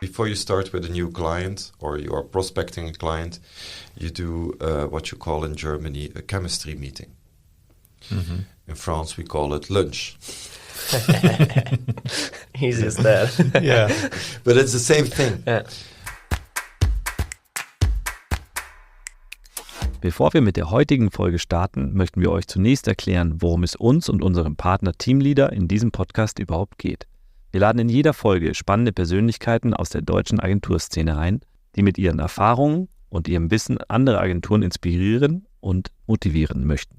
Before you start with a new client or you are prospecting a client, you do what you call in Germany a chemistry meeting. Mm-hmm. In France, we call it lunch. Easy as that. Yeah, but it's the same thing. Yeah. Bevor wir mit der heutigen Folge starten, möchten wir euch zunächst erklären, worum es uns und unserem Partner Teamleader in diesem Podcast überhaupt geht. Wir laden in jeder Folge spannende Persönlichkeiten aus der deutschen Agenturszene ein, die mit ihren Erfahrungen und ihrem Wissen andere Agenturen inspirieren und motivieren möchten.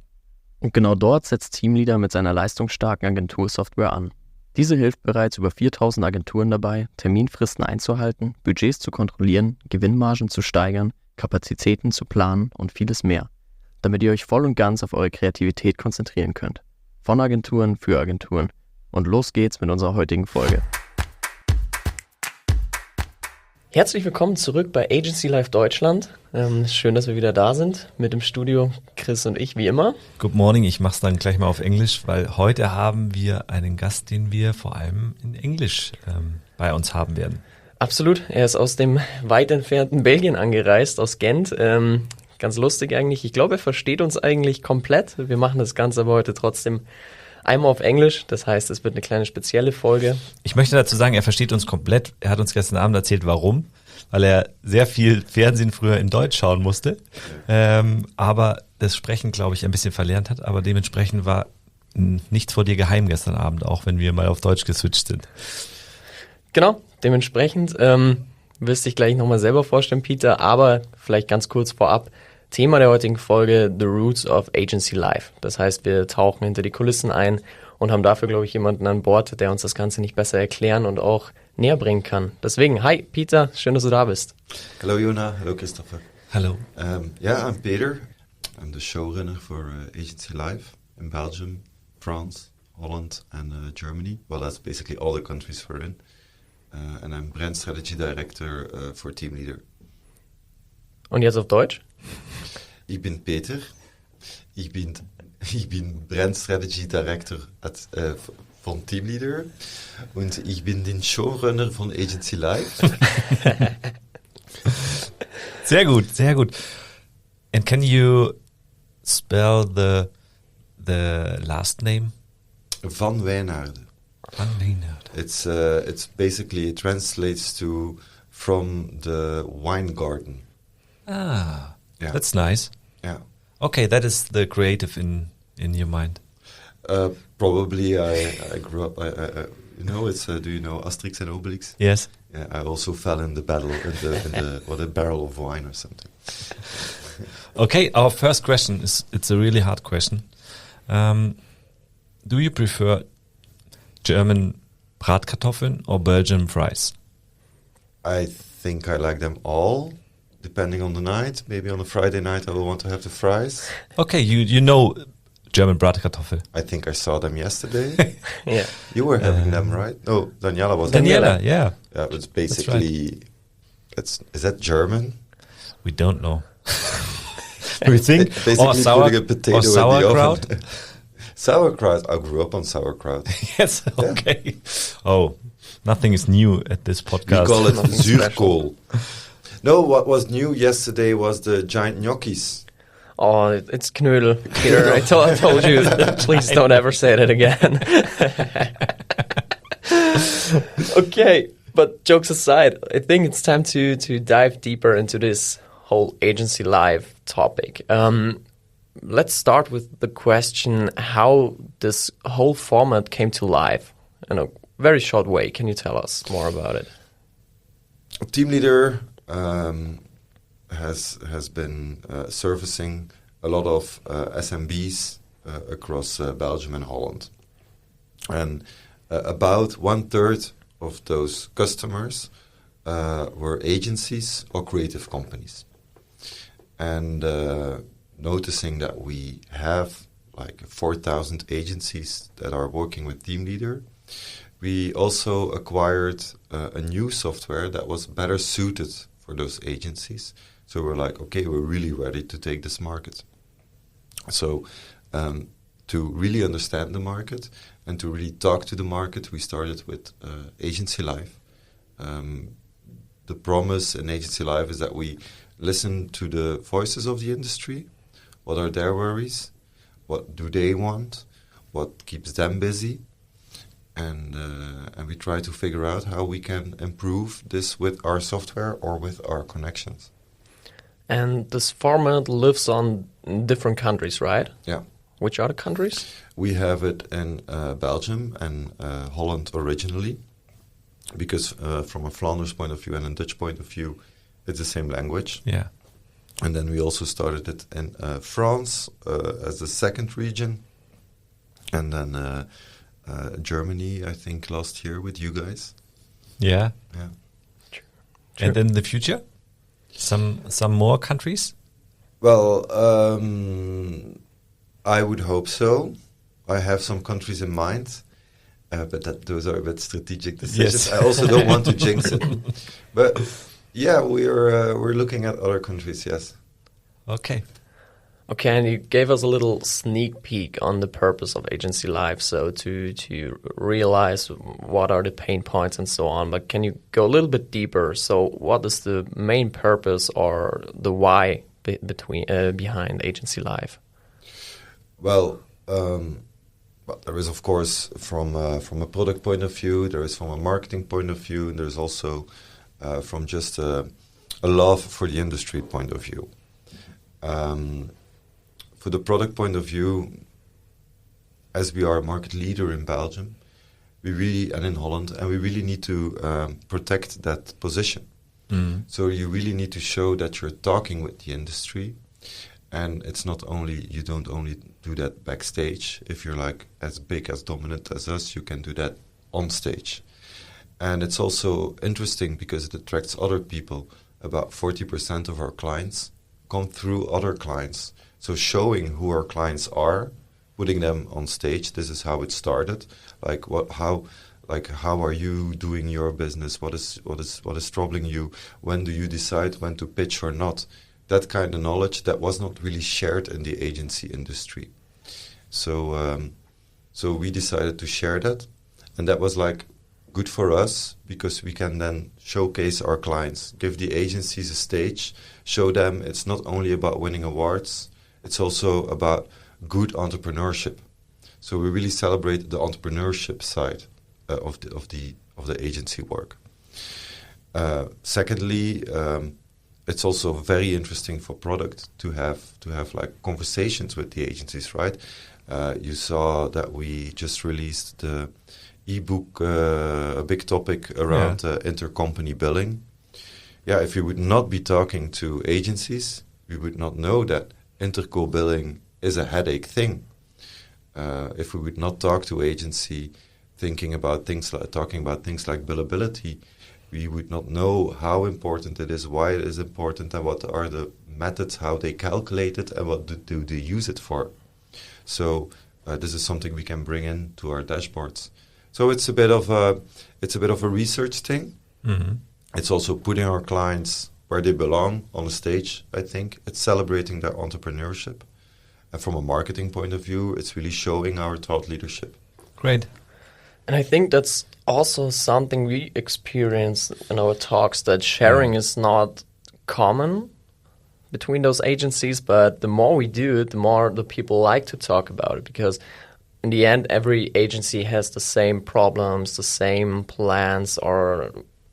Und genau dort setzt Teamleader mit seiner leistungsstarken Agentursoftware an. Diese hilft bereits über 4000 Agenturen dabei, Terminfristen einzuhalten, Budgets zu kontrollieren, Gewinnmargen zu steigern, Kapazitäten zu planen und vieles mehr, damit ihr euch voll und ganz auf eure Kreativität konzentrieren könnt. Von Agenturen für Agenturen. Und los geht's mit unserer heutigen Folge. Herzlich willkommen zurück bei Agency Life Deutschland. Schön, dass wir wieder da sind mit dem Studio, Chris und ich, wie immer. Good morning, ich mach's dann gleich mal auf Englisch, weil heute haben wir einen Gast, den wir vor allem in Englisch bei uns haben werden. Absolut, er ist aus dem weit entfernten Belgien angereist, aus Gent. Ganz lustig eigentlich. Ich glaube, er versteht uns eigentlich komplett. Wir machen das Ganze aber heute trotzdem einmal auf Englisch. Das heißt, es wird eine kleine spezielle Folge. Ich möchte dazu sagen, er versteht uns komplett. Er hat uns gestern Abend erzählt, warum. Weil er sehr viel Fernsehen früher in Deutsch schauen musste. Aber das Sprechen, glaube ich, ein bisschen verlernt hat. Aber dementsprechend war nichts vor dir geheim gestern Abend, auch wenn wir mal auf Deutsch geswitcht sind. Genau, dementsprechend wirst dich gleich nochmal selber vorstellen, Peter, aber vielleicht ganz kurz vorab, Thema der heutigen Folge, The Roots of Agency Life. Das heißt, wir tauchen hinter die Kulissen ein und haben dafür, glaube ich, jemanden an Bord, der uns das Ganze nicht besser erklären und auch näher bringen kann. Deswegen, hi Peter, schön, dass du da bist. Hello Jona, hello Christopher. Hello. I'm Peter. I'm the showrunner for Agency Life in Belgium, France, Holland and Germany. Well, that's basically all the countries we're in. And I'm Brand Strategy Director for Teamleader. Und jetzt auf Deutsch? Ich bin Peter. Ich bin Brand Strategy Director von Teamleader. Und ich bin den Showrunner von Agency Life. Sehr gut, sehr gut. And can you spell the last name? Van Wijnaerde. Van Wijnaerde. It's basically, it translates to from the wine garden. Ah, yeah. That's nice. Yeah. Okay, that is the creative in your mind. Probably I grew up, do you know Asterix and Obelix? Yes. Yeah, I also fell in the battle, in the barrel of wine or something. Okay, our first question it's a really hard question. Do you prefer German Bratkartoffeln or Belgian fries? I think I like them all, depending on the night. Maybe on a Friday night I will want to have the fries. Okay, you know German Bratkartoffel. I think I saw them yesterday. Yeah. You were having them, right? No, Daniela was. Daniela, yeah. Yeah, it's basically, is that German? We don't know. We think basically putting a potato or sauerkraut. in the oven. Sauerkraut. I grew up on sauerkraut. Yes. Okay. Yeah. Oh, nothing is new at this podcast. We call it zuurkool. No, what was new yesterday was the giant gnocchis. Oh, it's knödel. Peter, I told you, please don't ever say that again. Okay, but jokes aside, I think it's time to dive deeper into this whole Agency Life topic. Let's start with the question how this whole format came to life in a very short way. Can you tell us more about it? Teamleader has been servicing a lot of SMBs across Belgium and Holland. And about 1/3 of those customers were agencies or creative companies. And noticing that we have like 4,000 agencies that are working with Teamleader, we also acquired a new software that was better suited for those agencies. So we're like, okay, we're really ready to take this market. So to really understand the market and to really talk to the market, we started with Agency Life. the promise in Agency Life is that we listen to the voices of the industry. What are their worries? What do they want? What keeps them busy? And we try to figure out how we can improve this with our software or with our connections. And this format lives on different countries, right? Yeah. Which are the countries? We have it in Belgium and Holland originally, because from a Flanders point of view and a Dutch point of view, it's the same language. Yeah. And then we also started it in France as the second region, and then Germany, I think, last year with you guys. Yeah. Yeah. And in the future, some more countries? Well, I would hope so. I have some countries in mind, but those are a bit strategic decisions. Yes. I also don't want to jinx it. But yeah, we're looking at other countries, yes. Okay. Okay, and you gave us a little sneak peek on the purpose of Agency Life, so to realize what are the pain points and so on. But can you go a little bit deeper? So what is the main purpose or the why behind Agency Life? Well, there is, of course, from a product point of view, there is from a marketing point of view, and there's also from just a love for the industry point of view. For the product point of view, as we are a market leader in Belgium, and in Holland, and we really need to protect that position. So you really need to show that you're talking with the industry, and it's not only, you don't only do that backstage. If you're like as big, as dominant as us, you can do that on stage. And it's also interesting because it attracts other people. About 40% of our clients come through other clients. So showing who our clients are, putting them on stage. This is how it started. How are you doing your business? What is troubling you? When do you decide when to pitch or not? That kind of knowledge that was not really shared in the agency industry. So we decided to share that, and that was like good for us because we can then showcase our clients, give the agencies a stage, show them it's not only about winning awards, it's also about good entrepreneurship. So we really celebrate the entrepreneurship side of the agency work. Secondly, it's also very interesting for product to have like conversations with the agencies, right? You saw that we just released the ebook, a big topic around intercompany billing. Yeah, if we would not be talking to agencies, we would not know that interco billing is a headache thing. If we would not talk to agency, talking about things like billability, we would not know how important it is, why it is important, and what are the methods, how they calculate it, and what do they use it for. So this is something we can bring in to our dashboards. So it's a bit of a research thing. Mm-hmm. It's also putting our clients where they belong on the stage. I think it's celebrating their entrepreneurship, and from a marketing point of view, it's really showing our thought leadership. Great. And I think that's also something we experience in our talks, that sharing is not common between those agencies, but the more we do it, the more the people like to talk about it, because in the end, every agency has the same problems, the same plans, or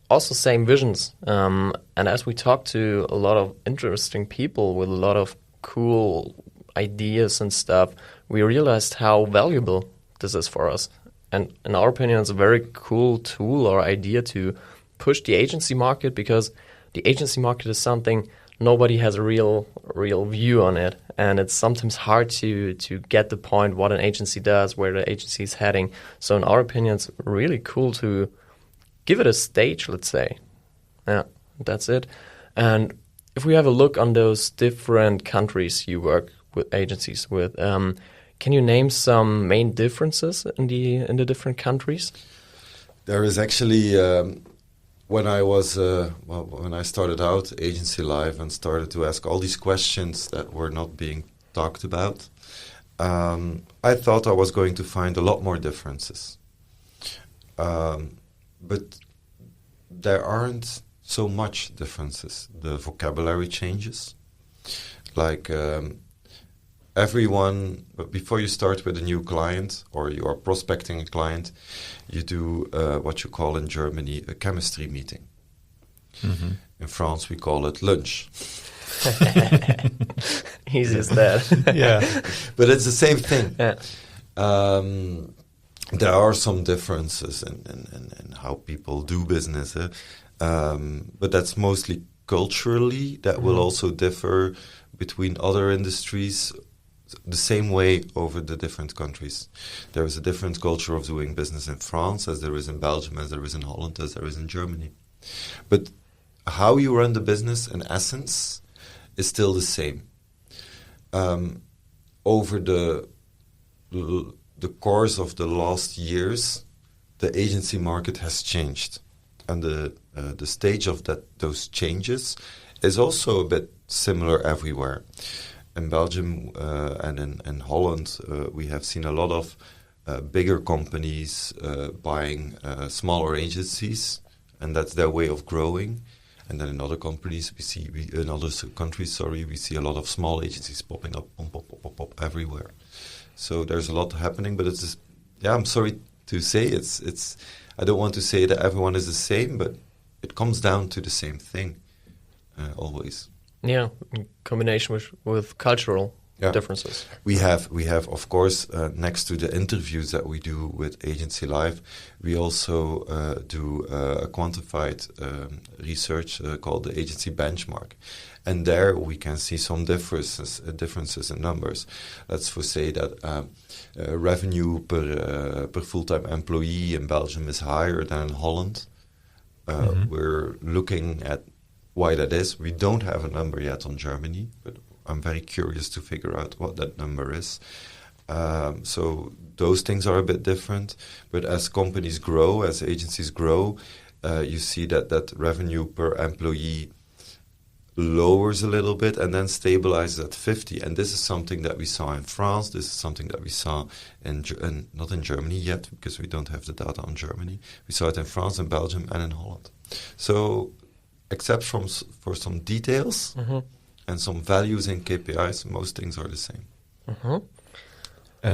also same visions. And as we talk to a lot of interesting people with a lot of cool ideas and stuff, we realized how valuable this is for us. And in our opinion, it's a very cool tool or idea to push the agency market, because the agency market is something nobody has a real view on it. And it's sometimes hard to get the point what an agency does, where the agency is heading. So in our opinion, it's really cool to give it a stage, let's say. Yeah, that's it. And if we have a look on those different countries you work with agencies with, can you name some main differences in the different countries? There is actually when I started out Agency Life and started to ask all these questions that were not being talked about, I thought I was going to find a lot more differences, but there aren't so much differences. The vocabulary changes. Like everyone, before you start with a new client or you are prospecting a client, you do what you call in Germany a chemistry meeting. Mm-hmm. In France, we call it lunch. Easy as that. Yeah. But it's the same thing. Yeah. There are some differences in how people do business, but that's mostly culturally. That will also differ between other industries the same way over the different countries. There is a different culture of doing business in France as there is in Belgium, as there is in Holland, as there is in Germany. But how you run the business, in essence, is still the same. Over the course of the last years, the agency market has changed, and the stage of those changes is also a bit similar everywhere. In Belgium and in Holland, we have seen a lot of bigger companies buying smaller agencies, and that's their way of growing. And then in other companies, we see a lot of small agencies popping up, pop everywhere. So there's a lot happening, but it's just, I'm sorry to say it's. I don't want to say that everyone is the same, but it comes down to the same thing always. Yeah, in combination with cultural differences. We have of course next to the interviews that we do with Agency Life, we also do a quantified research called the Agency Benchmark, and there we can see some differences in numbers. Let's say that revenue per full-time employee in Belgium is higher than in Holland. We're looking at why that is. We don't have a number yet on Germany, but I'm very curious to figure out what that number is. So those things are a bit different. But as companies grow, as agencies grow, you see that revenue per employee lowers a little bit and then stabilizes at 50. And this is something that we saw in France. This is something that we saw not in Germany yet, because we don't have the data on Germany. We saw it in France, in Belgium, and in Holland. So except for some details and some values in KPIs, most things are the same.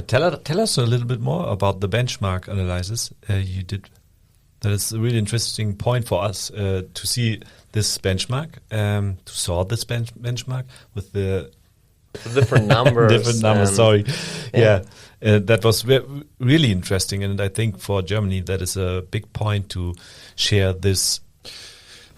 Tell us a little bit more about the benchmark analysis you did. That is a really interesting point for us to see this benchmark, to sort this benchmark with the different numbers. Sorry. That was really interesting, and I think for Germany that is a big point to share this.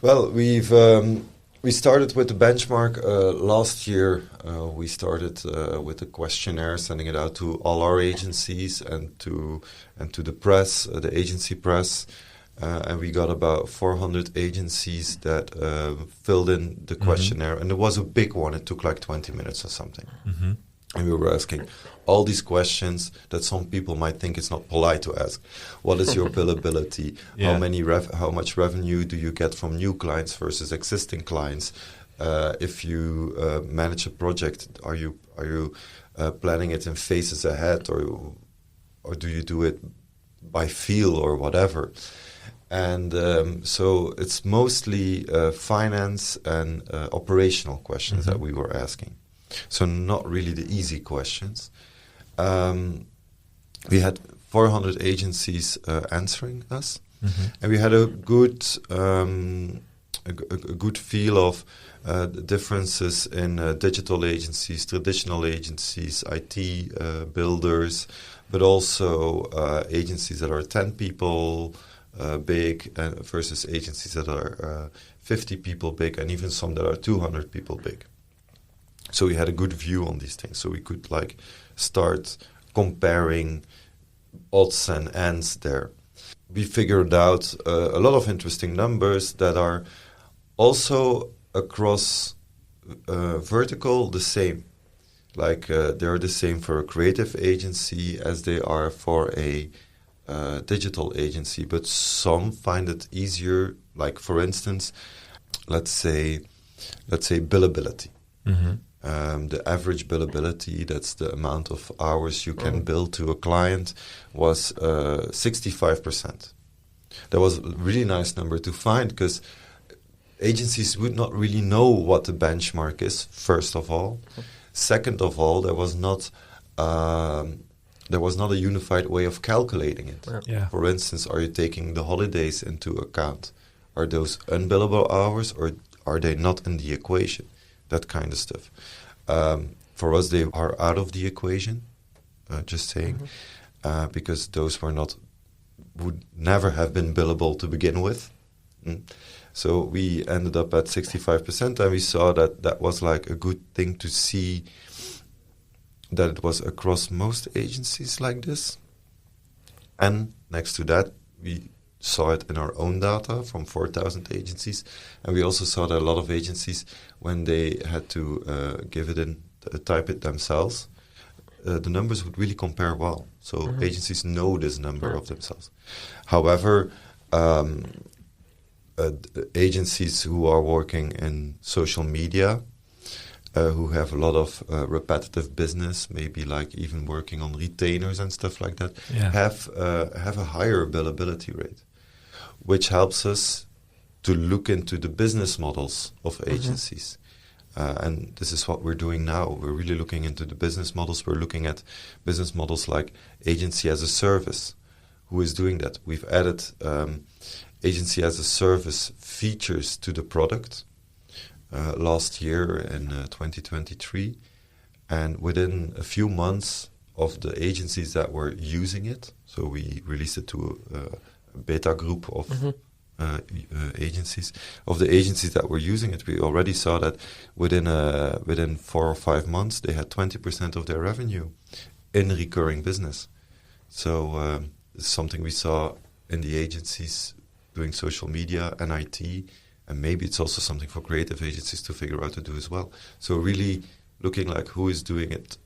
Well, we started with the benchmark last year. We started with a questionnaire, sending it out to all our agencies and to the press, the agency press, and we got about 400 agencies that filled in the questionnaire, and it was a big one. It took like 20 minutes or something. And we were asking all these questions that some people might think it's not polite to ask. What is your billability? How much revenue do you get from new clients versus existing clients? If you manage a project, are you planning it in phases ahead, or do you do it by feel or whatever? And so it's mostly finance and operational questions that we were asking. So not really the easy questions. We had 400 agencies answering us, and we had a good feel of the differences in digital agencies, traditional agencies, IT builders, but also agencies that are 10 people big versus agencies that are 50 people big, and even some that are 200 people big. So we had a good view on these things. So we could start comparing odds and ends there. We figured out a lot of interesting numbers that are also across vertical the same. They're the same for a creative agency as they are for a digital agency. But some find it easier. Like for instance, let's say billability. The average billability, that's the amount of hours you can bill to a client, was 65%. That was a really nice number to find, because agencies would not really know what the benchmark is, first of all. Second of all, there was not a unified way of calculating it. Yeah. For instance, are you taking the holidays into account? Are those unbillable hours, or are they not in the equation? That kind of stuff. For us, they are out of the equation, just saying, because those would never have been billable to begin with. So we ended up at 65%, and we saw that was like a good thing to see, that it was across most agencies like this. And next to that, we saw it in our own data from 4,000 agencies, and we also saw that a lot of agencies, when they had to type it themselves, the numbers would really compare well. So agencies know this number of themselves. However, agencies who are working in social media, who have a lot of repetitive business, maybe like even working on retainers and stuff like that, have a higher billability rate, which helps us to look into the business models of agencies. And this is what we're doing now. We're really looking into the business models. We're looking at business models like agency as a service. Who is doing that? We've added agency as a service features to the product last year in 2023. And within a few months of the agencies that were using it, so we released it to a beta group of agencies. Of the agencies that were using it, we already saw that within 4 or 5 months, they had 20% of their revenue in recurring business. So it's something we saw in the agencies doing social media and IT, and maybe it's also something for creative agencies to figure out to do as well. So really looking like who is doing it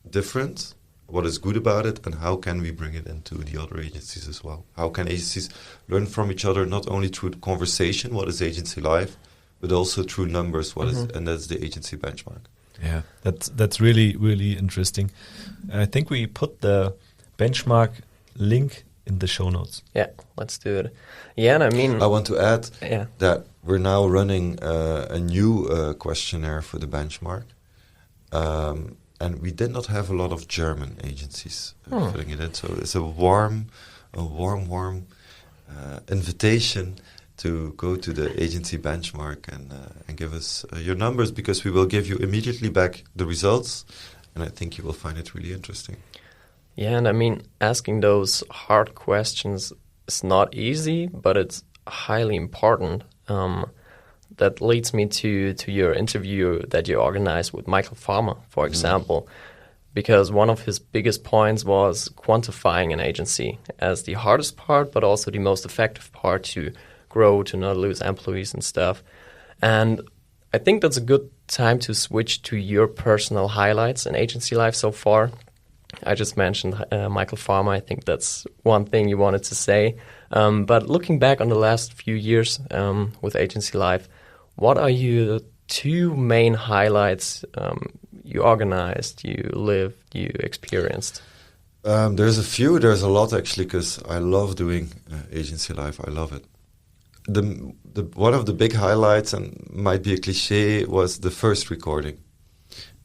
different, what is good about it, and how can we bring it into the other agencies as well? How can agencies learn from each other, not only through the conversation, what is Agency Life, but also through numbers, what is, and that's the agency benchmark. Yeah, that's really, really interesting. I think we put the benchmark link in the show notes. Yeah, let's do it. Yeah, and I mean, I want to add that we're now running a new questionnaire for the benchmark. And we did not have a lot of German agencies filling it in. So it's a warm invitation to go to the agency benchmark and give us your numbers, because we will give you immediately back the results. And I think you will find it really interesting. Yeah, and I mean, asking those hard questions is not easy, but it's highly important. That leads me to your interview that you organized with Michael Farmer, for example, because one of his biggest points was quantifying an agency as the hardest part, but also the most effective part to grow, to not lose employees and stuff. And I think that's a good time to switch to your personal highlights in agency life so far. I just mentioned Michael Farmer. I think that's one thing you wanted to say. But looking back on the last few years with Agency Life, what are your 2 main highlights you organized, you lived, you experienced? There's a few. There's a lot, actually, because I love doing Agency Life. I love it. One of the big highlights, and might be a cliche, was the first recording.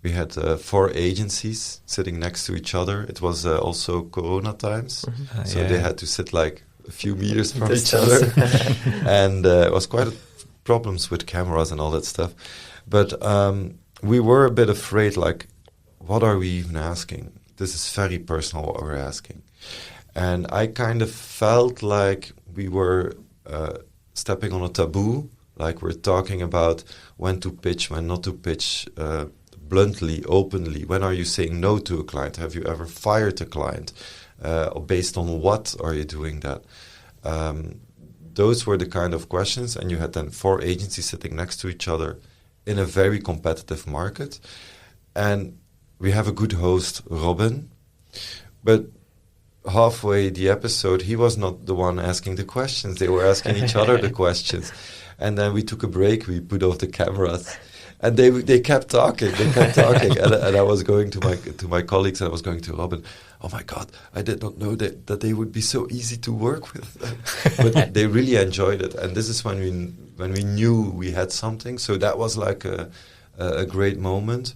We had 4 agencies sitting next to each other. It was also Corona times, so they had to sit like a few meters from each other. And it was quite problems with cameras and all that stuff. But we were a bit afraid, like, what are we even asking? This is very personal what we're asking. And I kind of felt like we were stepping on a taboo, like we're talking about when to pitch, when not to pitch, bluntly, openly. When are you saying no to a client? Have you ever fired a client? Based on what are you doing that? Those were the kind of questions, and you had then 4 agencies sitting next to each other in a very competitive market. And we have a good host, Robin, but halfway the episode, he was not the one asking the questions. They were asking each other the questions. And then we took a break, we put off the cameras, And they kept talking, and I was going to my colleagues, and I was going to Robin. Oh my God, I did not know that they would be so easy to work with, but they really enjoyed it. And this is when we knew we had something. So that was like a great moment.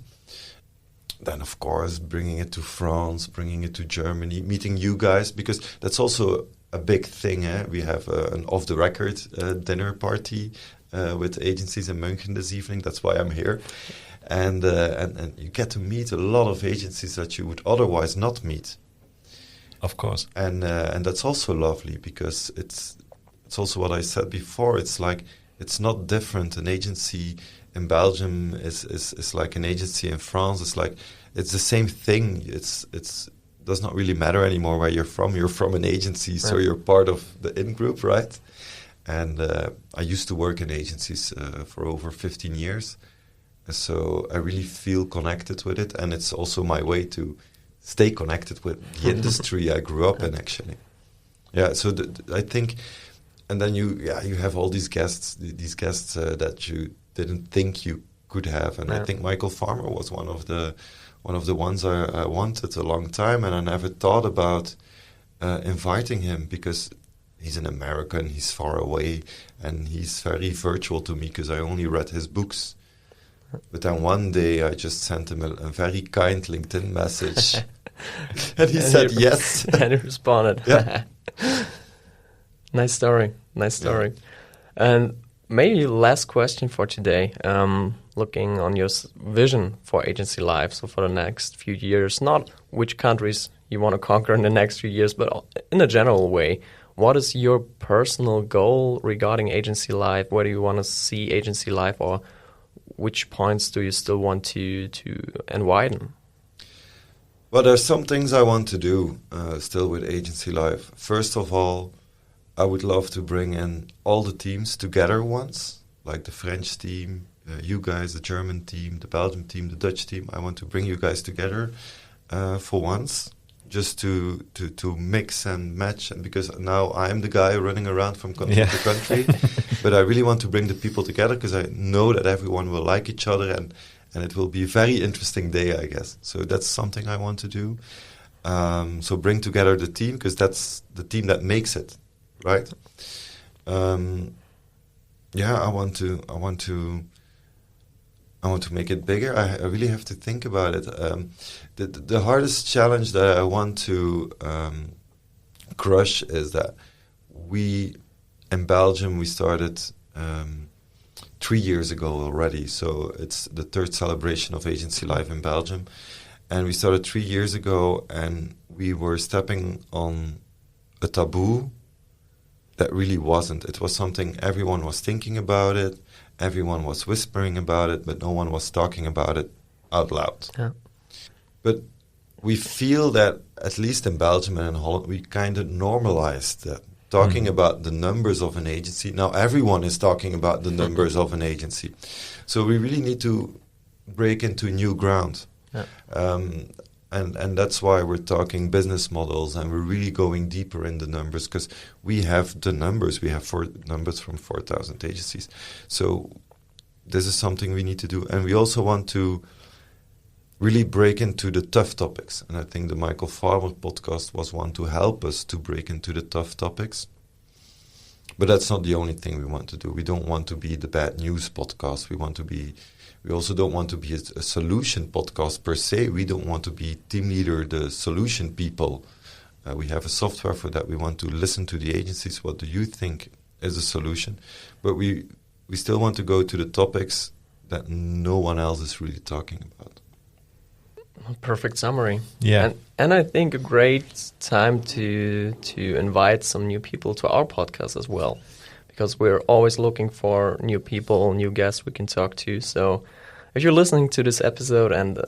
Then, of course, bringing it to France, bringing it to Germany, meeting you guys, because that's also a big thing. We have an off-the-record dinner party with agencies in München this evening. That's why I'm here. And you get to meet a lot of agencies that you would otherwise not meet. Of course. And that's also lovely, because it's also what I said before. It's like, it's not different. An agency in Belgium is like an agency in France. It's like, it's the same thing. It does not really matter anymore where you're from. You're from an agency, so you're part of the in-group, right? And I used to work in agencies for over 15 years. So I really feel connected with it. And it's also my way to stay connected with the industry I grew up in, actually. Yeah, so I think... And then you have all these guests that you didn't think you could have. And I think Michael Farmer was one of the ones I wanted a long time, and I never thought about inviting him, because he's an American, he's far away, and he's very virtual to me because I only read his books. But then one day I just sent him a very kind LinkedIn message, and he said yes. And he responded. Yeah. Nice story. Yeah. And maybe last question for today. Looking on your vision for Agency Life, so for the next few years, not which countries you want to conquer in the next few years, but in a general way, what is your personal goal regarding Agency Life? Where do you want to see Agency Life, or which points do you still want to widen? Well, there's some things I want to do still with Agency Life. First of all, I would love to bring in all the teams together once, like the French team, you guys, the German team, the Belgian team, the Dutch team. I want to bring you guys together for once, just to mix and match. And because now I'm the guy running around from country to country, but I really want to bring the people together, because I know that everyone will like each other, and it will be a very interesting day, I guess. So that's something I want to do. So bring together the team, because that's the team that makes it. Right. I want to make it bigger. I really have to think about it. The hardest challenge that I want to crush is that we in Belgium, we started 3 years ago already. So it's the third celebration of Agency Life in Belgium. And we started 3 years ago, and we were stepping on a taboo that really wasn't. It was something everyone was thinking about it, everyone was whispering about it, but no one was talking about it out loud. Yeah. But we feel that, at least in Belgium and in Holland, we kind of normalized that. Talking about the numbers of an agency. Now everyone is talking about the numbers of an agency. So we really need to break into new ground. Yeah. And that's why we're talking business models, and we're really going deeper in the numbers, because we have the numbers. We have numbers from 4,000 agencies. So this is something we need to do. And we also want to really break into the tough topics. And I think the Michael Farmer podcast was one to help us to break into the tough topics. But that's not the only thing we want to do. We don't want to be the bad news podcast. We also don't want to be a solution podcast per se. We don't want to be team leader, the solution people. We have a software for that. We want to listen to the agencies. What do you think is a solution? But we still want to go to the topics that no one else is really talking about. Perfect summary. Yeah. And I think a great time to invite some new people to our podcast as well, because we're always looking for new people, new guests we can talk to. So if you're listening to this episode and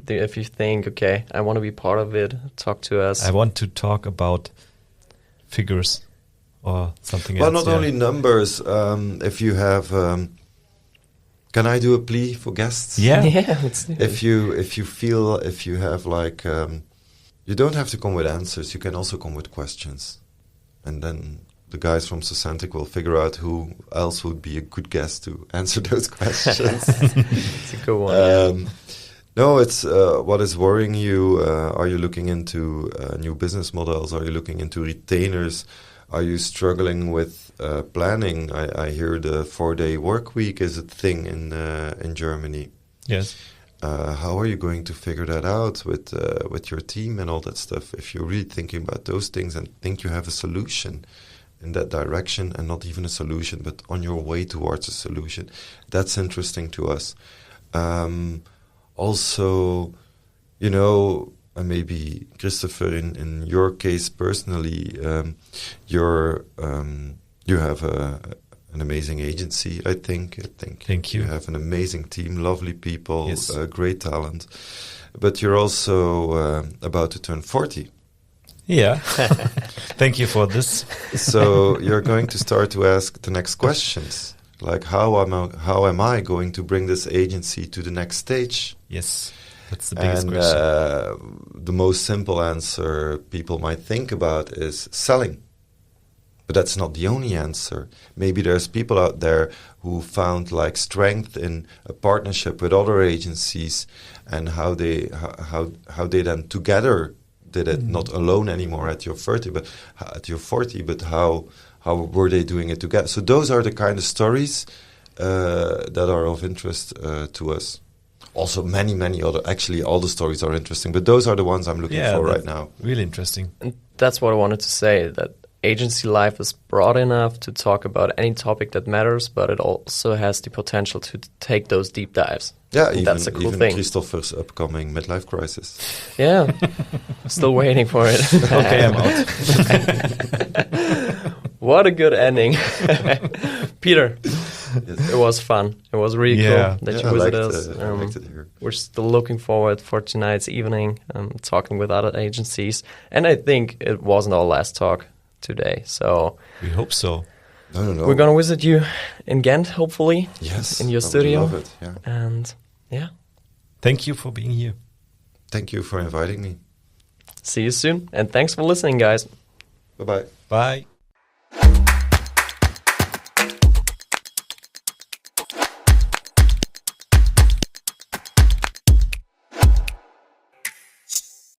if you think, okay, I want to be part of it, talk to us. I want to talk about figures or something well, else. Well, not only numbers. If you have... can I do a plea for guests? Yeah. Let's do it. If you feel, if you have you don't have to come with answers. You can also come with questions. And then the guys from Socentic will figure out who else would be a good guest to answer those questions. It's a good one. No, it's what is worrying you. Are you looking into new business models? Are you looking into retainers? Are you struggling with planning? I hear the 4-day work week is a thing in Germany. Yes. How are you going to figure that out with your team and all that stuff? If you're really thinking about those things and think you have a solution in that direction, and not even a solution, but on your way towards a solution, that's interesting to us. Also, and maybe Christopher, in your case personally, you have an amazing agency, I think. Thank you. You have an amazing team, lovely people, Yes. Great talent. But you're also about to turn 40. Yeah. Thank you for this. So you're going to start to ask the next questions. Like, how am I going to bring this agency to the next stage? Yes. That's the biggest And question. the most simple answer people might think about is selling. But that's not the only answer. Maybe there's people out there who found like strength in a partnership with other agencies, and how they then together did it, not alone anymore at your 40, but how were they doing it together? So those are the kind of stories that are of interest to us. Also, many other. Actually, all the stories are interesting, but those are the ones I'm looking for right now. Really interesting. And that's what I wanted to say, that Agency Life is broad enough to talk about any topic that matters, but it also has the potential to take those deep dives. Yeah, And that's a cool even thing. Christopher's upcoming midlife crisis. Yeah, still waiting for it. Okay, I'm out. What a good ending. Peter, it was fun. It was really Yeah. cool that Yeah, you I visited liked, us. I liked it here. We're still looking forward for tonight's evening, talking with other agencies. And I think it wasn't our last talk today. So We hope so. No. we're going to visit you in Ghent, hopefully. Yes, in your I would studio. love it, yeah. And yeah, Thank you for being here. Thank you for inviting me. see you soon. And thanks for listening, guys. Bye-bye. Bye.